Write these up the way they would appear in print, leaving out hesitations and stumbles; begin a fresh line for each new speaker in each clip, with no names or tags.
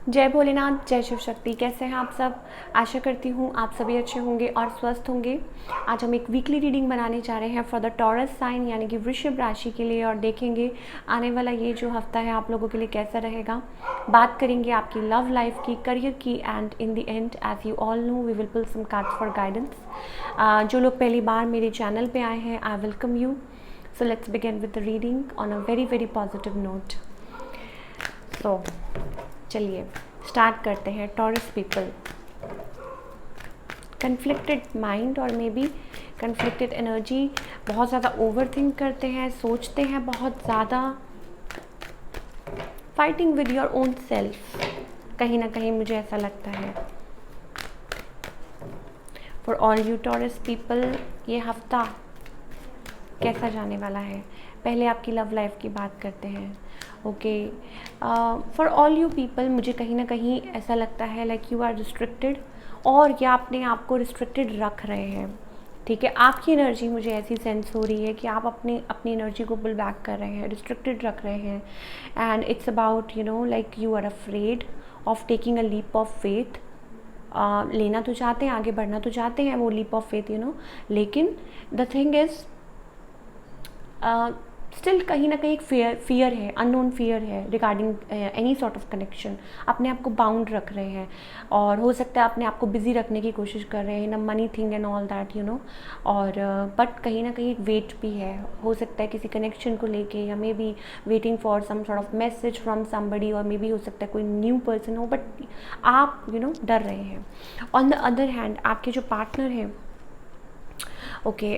जय भोलेनाथ, जय शिव शक्ति। कैसे हैं आप सब? आशा करती हूँ आप सभी अच्छे होंगे और स्वस्थ होंगे। आज हम एक वीकली रीडिंग बनाने जा रहे हैं फॉर द टॉरस साइन यानी कि वृषभ राशि के लिए, और देखेंगे आने वाला ये जो हफ्ता है आप लोगों के लिए कैसा रहेगा। बात करेंगे आपकी लव लाइफ की, करियर की, and in the end as you all know we will pull some cards for guidance. जो लोग पहली बार मेरे चैनल पे आए हैं, I welcome you. So let's begin with the reading on a very very positive note. तो चलिए स्टार्ट करते हैं। टॉरस पीपल, कन्फ्लिक्टेड माइंड और मे बी कन्फ्लिक्टेड एनर्जी, बहुत ज़्यादा ओवर थिंक करते हैं, सोचते हैं बहुत ज़्यादा, fighting with your own self, कहीं ना कहीं मुझे ऐसा लगता है। For all you Taurus people, ये हफ्ता कैसा जाने वाला है? पहले आपकी लव लाइफ की बात करते हैं। Okay, for all you people, मुझे कहीं ना कहीं ऐसा लगता है लाइक यू आर रिस्ट्रिक्टेड, और या अपने आप को रिस्ट्रिक्टेड रख रहे हैं। ठीक है, आपकी एनर्जी मुझे ऐसी सेंस हो रही है कि आप अपनी एनर्जी को पुल बैक कर रहे हैं, रिस्ट्रिक्टेड रख रहे हैं। And it's about like you are afraid of taking a leap of faith. लेना तो चाहते हैं, आगे बढ़ना तो चाहते हैं, वो लीप ऑफ फेथ लेकिन द थिंग इज़ स्टिल कहीं ना कहीं एक फियर है, अननोन फियर है regarding any sort of connection. अपने आप को बाउंड रख रहे हैं, और हो सकता है अपने आप को बिजी रखने की कोशिश कर रहे हैं, ना money thing and all that और बट कहीं ना कहीं एक वेट भी है। हो सकता है किसी कनेक्शन को लेके, या maybe waiting for some sort of message from somebody, और मे बी हो सकता है कोई न्यू पर्सन हो, बट आप डर रहे हैं। ऑन द अदर हैंड, आपके जो पार्टनर हैं, okay,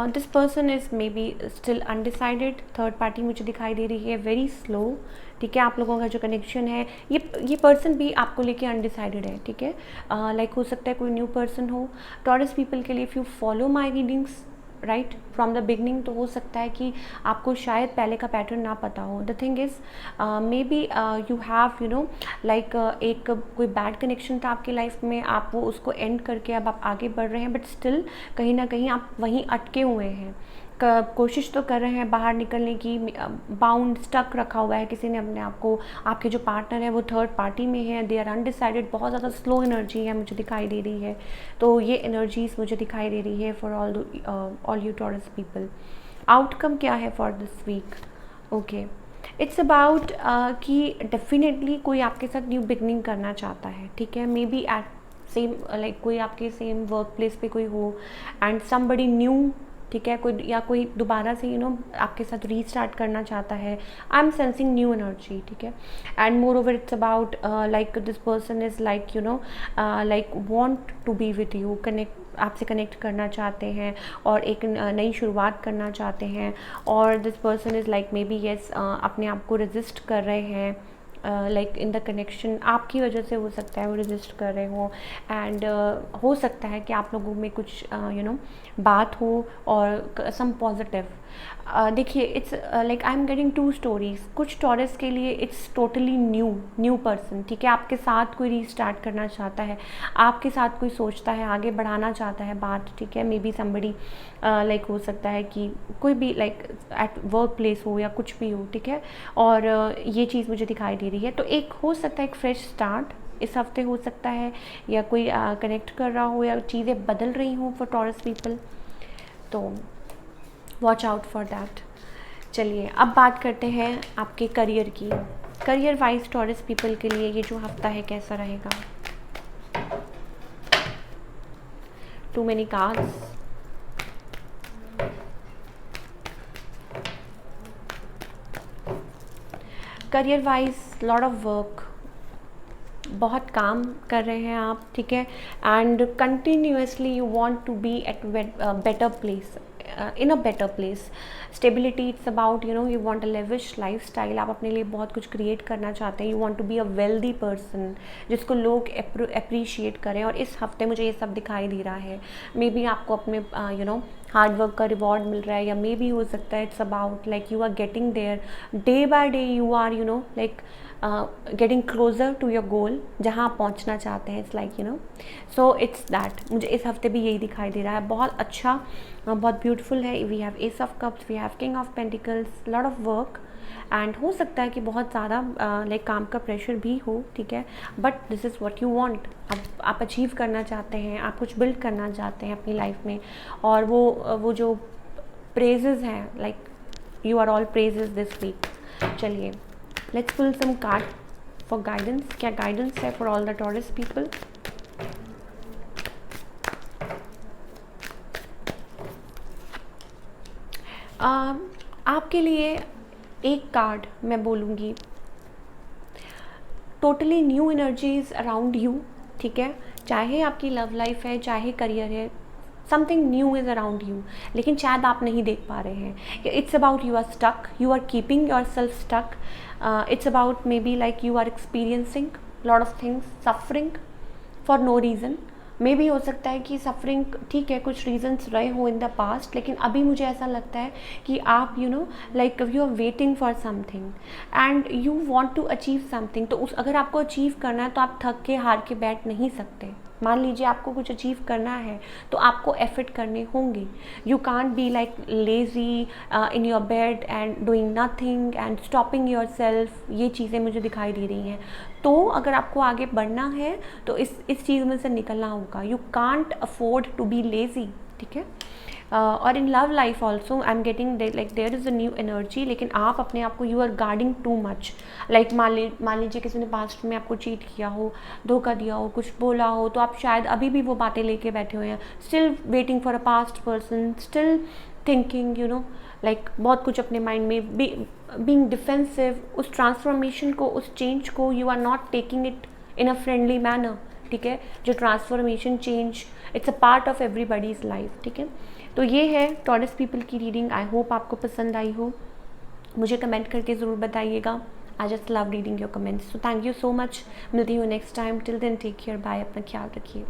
this person is may be still undecided. Third party मुझे दिखाई दे रही है, वेरी स्लो। ठीक है, आप लोगों का जो कनेक्शन है, ये पर्सन भी आपको लेके अनडिसाइडेड है। ठीक है, लाइक हो सकता है कोई न्यू पर्सन हो। टॉरस पीपल के लिए, if you follow my readings right from the beginning, तो हो सकता है कि आपको शायद पहले का पैटर्न ना पता हो। The thing is may be you have like एक कोई बैड कनेक्शन था आपकी लाइफ में, आप वो उसको एंड करके अब आप आगे बढ़ रहे हैं, बट स्टिल कहीं ना कहीं आप वहीं अटके हुए हैं। कोशिश तो कर रहे हैं बाहर निकलने की, बाउंड स्टक रखा हुआ है किसी ने अपने आप को। आपके जो पार्टनर है वो थर्ड पार्टी में है, दे आर अनडिसाइडेड, बहुत ज़्यादा स्लो एनर्जी है मुझे दिखाई दे रही है। तो ये एनर्जीज मुझे दिखाई दे रही है for all you Taurus people. Outcome क्या है for this week? Okay, it's about कि डेफिनेटली कोई आपके साथ न्यू बिगनिंग करना चाहता है। ठीक है, maybe at same like कोई आपके सेम वर्क प्लेस पे कोई हो, एंड समबडी न्यू, ठीक है, कोई दोबारा से आपके साथ रीस्टार्ट करना चाहता है। I am sensing new energy. ठीक है, and moreover it's about like this person is like like want to be with you, आपसे कनेक्ट करना चाहते हैं और एक नई शुरुआत करना चाहते हैं। और this person is like may be yes, अपने आप को रेजिस्ट कर रहे हैं, लाइक इन द कनेक्शन आपकी वजह से हो सकता है वो रेजिस्ट कर रहे हो। एंड हो सकता है कि आप लोगों में कुछ बात हो और सम पॉजिटिव। देखिए, it's like I am getting to stories. कुछ टॉरस के लिए इट्स टोटली न्यू पर्सन। ठीक है, आपके साथ कोई रीस्टार्ट करना चाहता है, आपके साथ कोई सोचता है, आगे बढ़ाना चाहता है बात। ठीक है, मे बी समबडी लाइक हो सकता है कि कोई भी लाइक एट वर्क प्लेस हो या कुछ भी हो। ठीक है, और ये चीज़ मुझे दिखाई दे रही है। तो एक हो सकता है एक फ्रेश स्टार्ट इस हफ्ते हो सकता है, या कोई कनेक्ट कर रहा हो, या चीज़ें बदल रही हों फॉर टॉरस पीपल, तो वॉच आउट फॉर दैट। चलिए अब बात करते हैं आपके करियर की। करियर वाइज टॉरस पीपल के लिए ये जो हफ्ता है कैसा रहेगा? Too many cards, career wise lot of work, बहुत काम कर रहे हैं आप। ठीक है, and continuously you want to be at better place, in a better place. Stability, it's about you want a lavish lifestyle, आप अपने लिए बहुत कुछ क्रिएट करना चाहते हैं। You want to be a wealthy person जिसको लोग अप्रिशिएट करें, और इस हफ्ते मुझे ये सब दिखाई दे रहा है। मे बी आपको अपने हार्ड वर्क का रिवॉर्ड मिल रहा है, या मे बी हो सकता है it's about like you are getting there day by day, you are like getting closer to your goal, जहाँ आप पहुँचना चाहते हैं। It's like so it's that, मुझे इस हफ्ते भी यही दिखाई दे रहा है। बहुत अच्छा, बहुत ब्यूटीफुल है। We have ace of cups, we have king of pentacles, lot of work, and हो सकता है कि बहुत ज़्यादा लाइक काम का प्रेशर भी हो, ठीक है, but this is what you want. आप अचीव करना चाहते हैं, आप कुछ बिल्ड करना चाहते हैं अपनी लाइफ में, और वो जो प्रेजेस हैं, like you are all praises this week. चलिए, let's pull some card for guidance. क्या गाइडेंस है for all the Taurus people? आपके लिए एक कार्ड मैं बोलूँगी, totally new energies around you, ठीक है, चाहे आपकी लव लाइफ है, चाहे करियर है, something new is around you, लेकिन शायद आप नहीं देख पा रहे हैं। It's about you are stuck, you are keeping your self stuck, it's about may be like you are experiencing lot of things, suffering for no reason. मे भी हो सकता है कि सफरिंग, ठीक है, कुछ रीजंस रहे हो इन द पास्ट, लेकिन अभी मुझे ऐसा लगता है कि आप like you are waiting for something and you want to achieve something. तो अगर आपको अचीव करना है तो आप थक के हार के बैठ नहीं सकते। मान लीजिए आपको कुछ अचीव करना है तो आपको एफर्ट करने होंगे। You can't be like lazy in your bed and doing nothing and stopping your self. ये चीज़ें मुझे दिखाई दे रही हैं। तो अगर आपको आगे बढ़ना है तो इस चीज़ में से निकलना होगा। You can't afford to be lazy, ठीक है। और in love life also I am getting like there is a new energy, लेकिन आप अपने आप को you are guarding too much. Like मान लीजिए किसी ने पास्ट में आपको चीट किया हो, धोखा दिया हो, कुछ बोला हो, तो आप शायद अभी भी वो बातें लेके बैठे हुए हैं, still waiting for a past person, still thinking like बहुत कुछ अपने माइंड में, बीइंग डिफेंसिव। उस ट्रांसफॉर्मेशन को, उस चेंज को you are not taking it in a friendly manner, ठीक है। जो transformation, change, it's a part of everybody's life, ठीक है। तो ये है टॉरस पीपल की रीडिंग। आई होप आपको पसंद आई हो। मुझे कमेंट करके ज़रूर बताइएगा। I just love reading your comments. So thank you so much. मिलती हूँ next time. Till then take care, bye. अपना ख्याल रखिए।